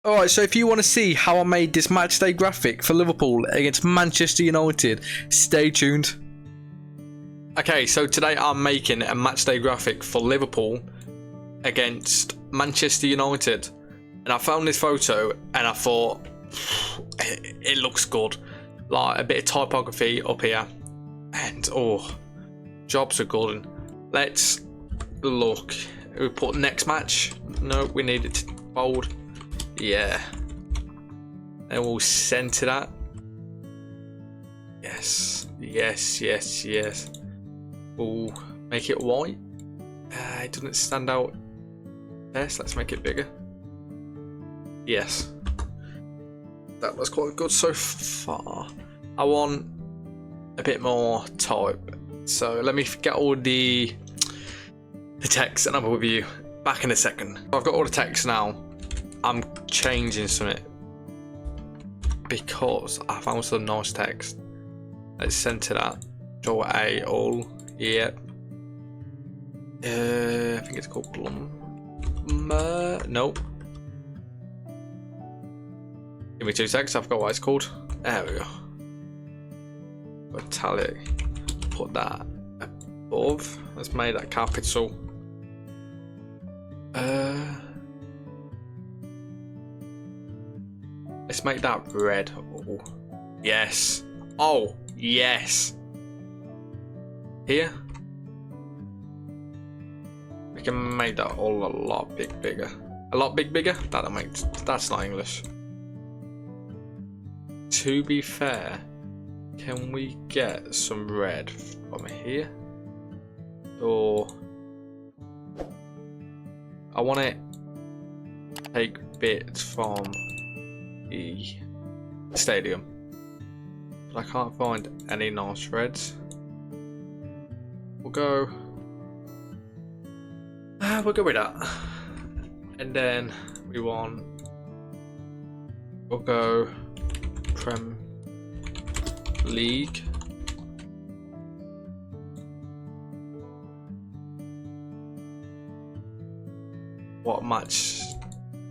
Alright, so if you want to see how I made this matchday graphic for Liverpool against Manchester United, stay tuned. Okay, so today I'm making a matchday graphic for Liverpool against Manchester United. And I found this photo and I thought, it looks good. Like a bit of typography up here. And oh, jobs are good. Let's look. We put next match. No, we need it bold. Yeah. And we'll center that. Yes. Yes, yes, yes. We'll make it white. It doesn't stand out best. Let's make it bigger. Yes. That was quite good so far. I want a bit more type. So let me get all the text and I'll be with you back in a second. I've got all the text now. I'm changing something because I found some nice text. Let's center that. Draw A all. Yep. I think it's called Plum. Nope. Give me 2 seconds. I've got what it's called. There we go. Italic. Put that above. Let's make that capital. Let's make that red. Oh, yes. Oh, yes. Here. We can make that all a lot bigger. A lot bigger? That's not English. To be fair, can we get some red from here? Or I want to take bits from the stadium, but I can't find any nice reds. We'll go with that, and then we'll go Prem League. What match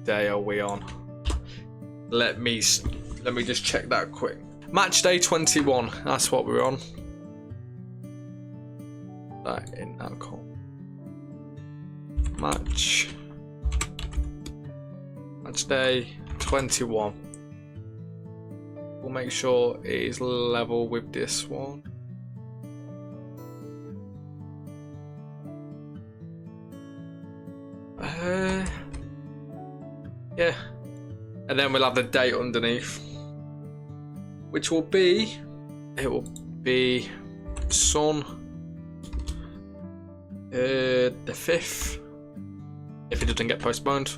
day are we on? Let me just check that quick. Match day 21. That's what we're on. That in that call. Match day 21. We'll make sure it is level with this one. Yeah, and then we'll have the date underneath, which will be, Sun, the 5th, if it doesn't get postponed.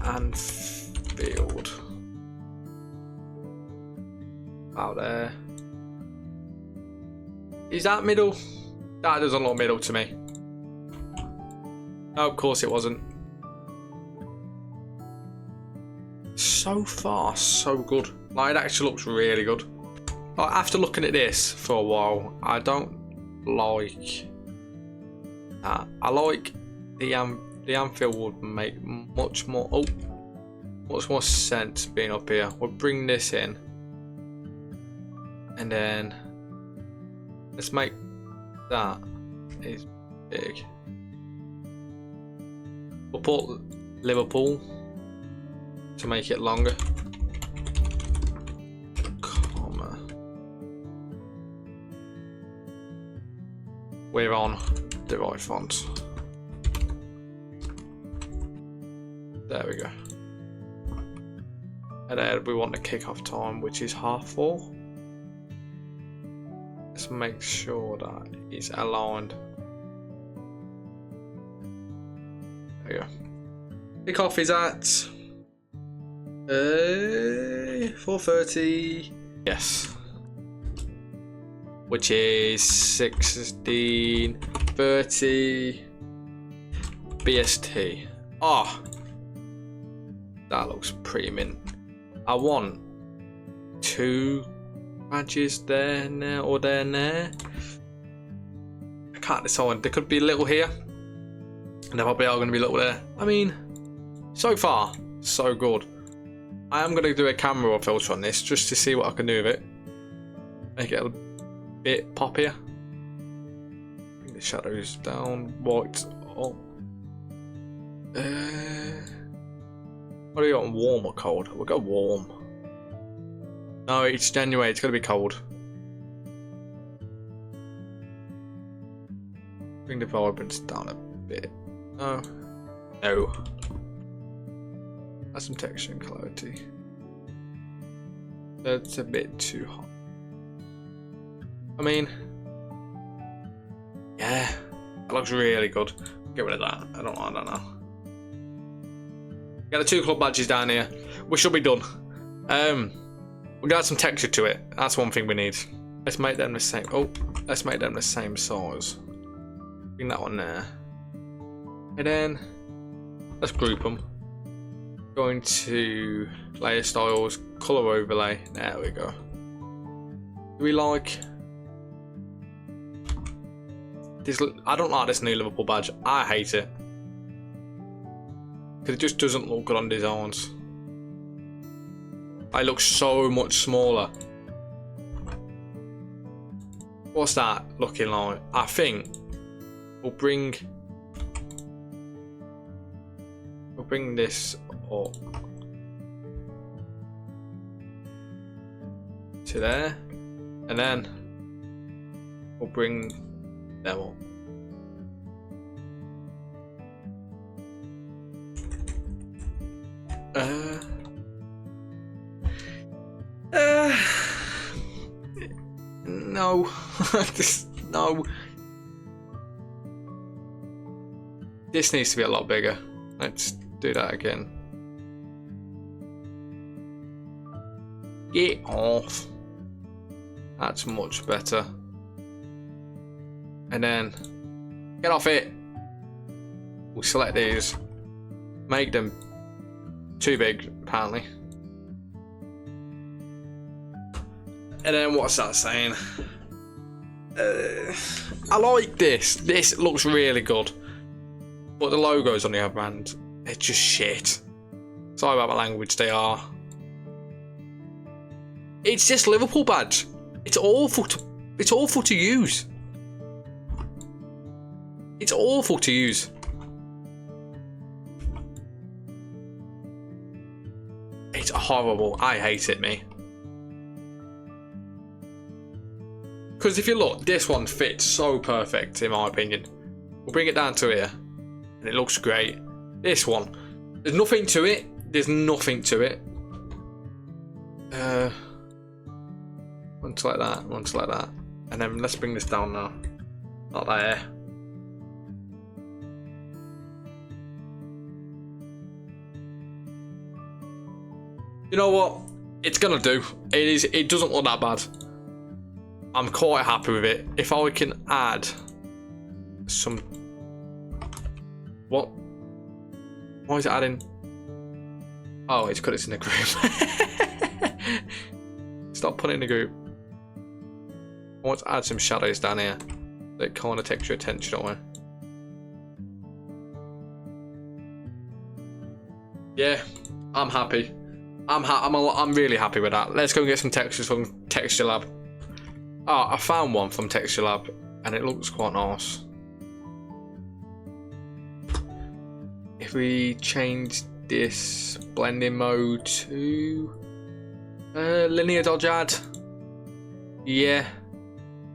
Anfield. Out there. Is that middle? That doesn't look middle to me. No, of course it wasn't. So far, so good. Like, it actually looks really good. Like, after looking at this for a while, I don't like that. I like the Anfield would make much more sense being up here. We'll bring this in, and then let's make that is big. We'll put Liverpool to make it longer. Comma. We're on the right font. There we go. And then we want the kick-off time, which is 4:30. Let's make sure that it's aligned. There we go. Kick-off is at 4:30. Yes. Which is 16:30 BST. Oh, that looks pretty mint. I want 2 badges there, now, or there, there. I can't decide. They could be a little here, and they probably are going to be a little there. I mean, so far, so good. I am going to do a camera filter on this just to see what I can do with it. Make it a bit poppier. Bring the shadows down, white up. What do you want, warm or cold? We'll go warm. No, it's January, it's going to be cold. Bring the vibrance down a bit. No. No. Add some texture and clarity. That's a bit too hot. I mean, yeah, that looks really good. Get rid of that. I don't know. Get the 2 club badges down here. We should be done. We got some texture to it. That's one thing we need. Let's make them the same. Oh, let's make them the same size. Bring that one there. And then let's group them. Going to layer styles, color overlay. There we go. Do we like this? I don't like this new Liverpool badge. I hate it because it just doesn't look good on designs. It looks so much smaller. What's that looking like? I think we'll bring this up to there, and then we'll bring them up. No. No. This needs to be a lot bigger. Let's do that again. Get off. That's much better. And then get off it. We'll select these. Make them too big, apparently. And then what's that saying? I like this. This looks really good. But the logos on the other hand, they're just shit. Sorry about my language, they are. It's just Liverpool badge. It's awful to use. It's awful to use. It's horrible. I hate it, me. Because if you look, this one fits so perfect, in my opinion. We'll bring it down to here, and it looks great. This one, there's nothing to it. There's nothing to it. One to like that, one to like that. And then let's bring this down now. Not there. You know what? It's gonna do. It doesn't look that bad. I'm quite happy with it. If I can add some... What? Why is it adding? Oh, it's because it's in a group. Stop putting it in a group. I want to add some shadows down here that kind of takes your attention away. Yeah, I'm happy. I'm really happy with that. Let's go and get some textures from Texture Lab. Oh, I found one from Texture Lab and it looks quite nice. If we change this blending mode to linear dodge add, yeah,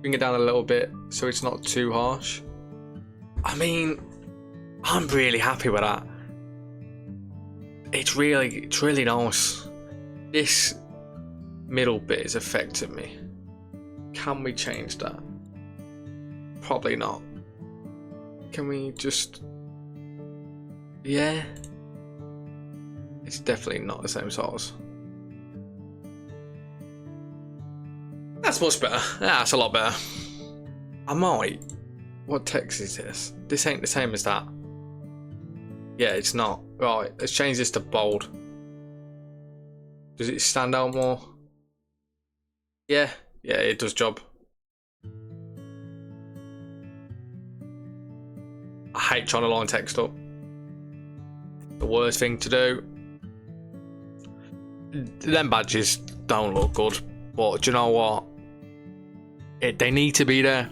bring it down a little bit so it's not too harsh. I mean, I'm really happy with that. It's really nice. This middle bit is affecting me. Can we change that? Probably not. Can we just... Yeah. It's definitely not the same size. That's much better. Yeah, that's a lot better. I might... What text is this? This ain't the same as that. Yeah, it's not. Right, let's change this to bold. Does it stand out more? Yeah, Yeah, it does job. I hate trying to line text up. The worst thing to do. Them badges don't look good, but do you know what? They need to be there.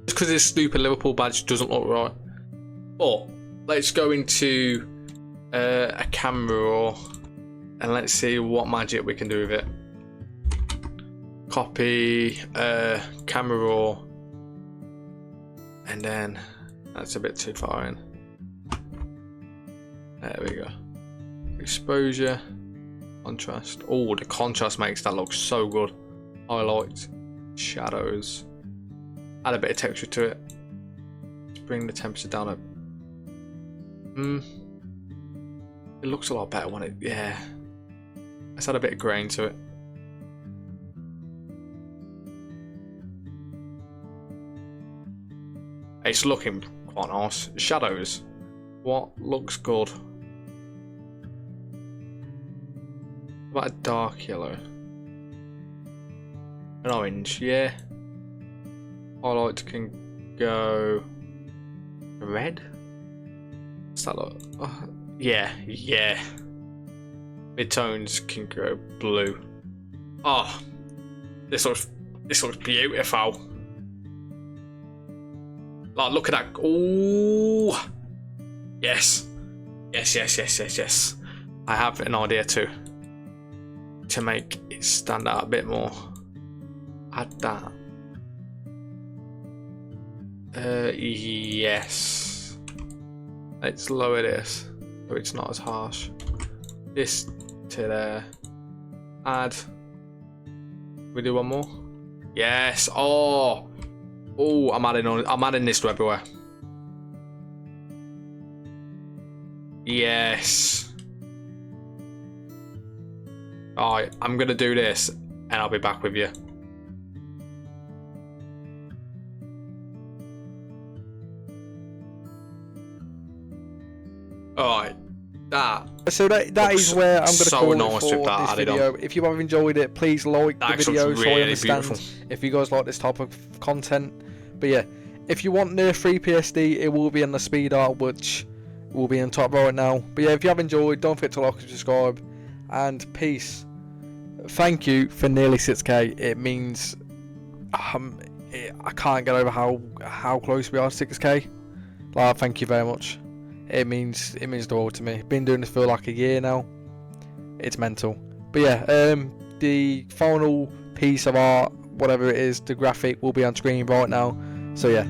Just because this stupid Liverpool badge doesn't look right. But let's go into a camera raw and let's see what magic we can do with it. Copy camera raw, and then that's a bit too far in. There we go. Exposure, contrast. Oh, the contrast makes that look so good. Highlights, shadows, add a bit of texture to it. Let's bring the temperature down a. It looks a lot better when it. Yeah. Let's add a bit of grain to it. It's looking quite nice. Shadows. What looks good? What about a dark yellow? An orange, yeah. Highlights can go red. What's that look? Oh, yeah. Midtones can go blue. Oh, this looks beautiful. Like, look at that. Oh, yes. I have an idea to make it stand out a bit more. Add that. Yes. Let's lower this so it's not as harsh. This to there. Add. We do one more. Yes. Oh, I'm adding this to everywhere. Yes. Alright, I'm gonna do this and I'll be back with you. Alright, so that is where I'm going to so call nice it for with that this video. If you have enjoyed it, please like the video so I understand if you guys like this type of content. But yeah, if you want the free PSD, it will be in the speed art, which will be in top right now. But yeah, if you have enjoyed, don't forget to like and subscribe, and peace. Thank you for nearly 6k. It means I can't get over how close we are to 6k. Like, thank you very much. It means the world to me. Been doing this for like a year now. It's mental. But yeah, the final piece of art, whatever it is, the graphic will be on screen right now. So yeah.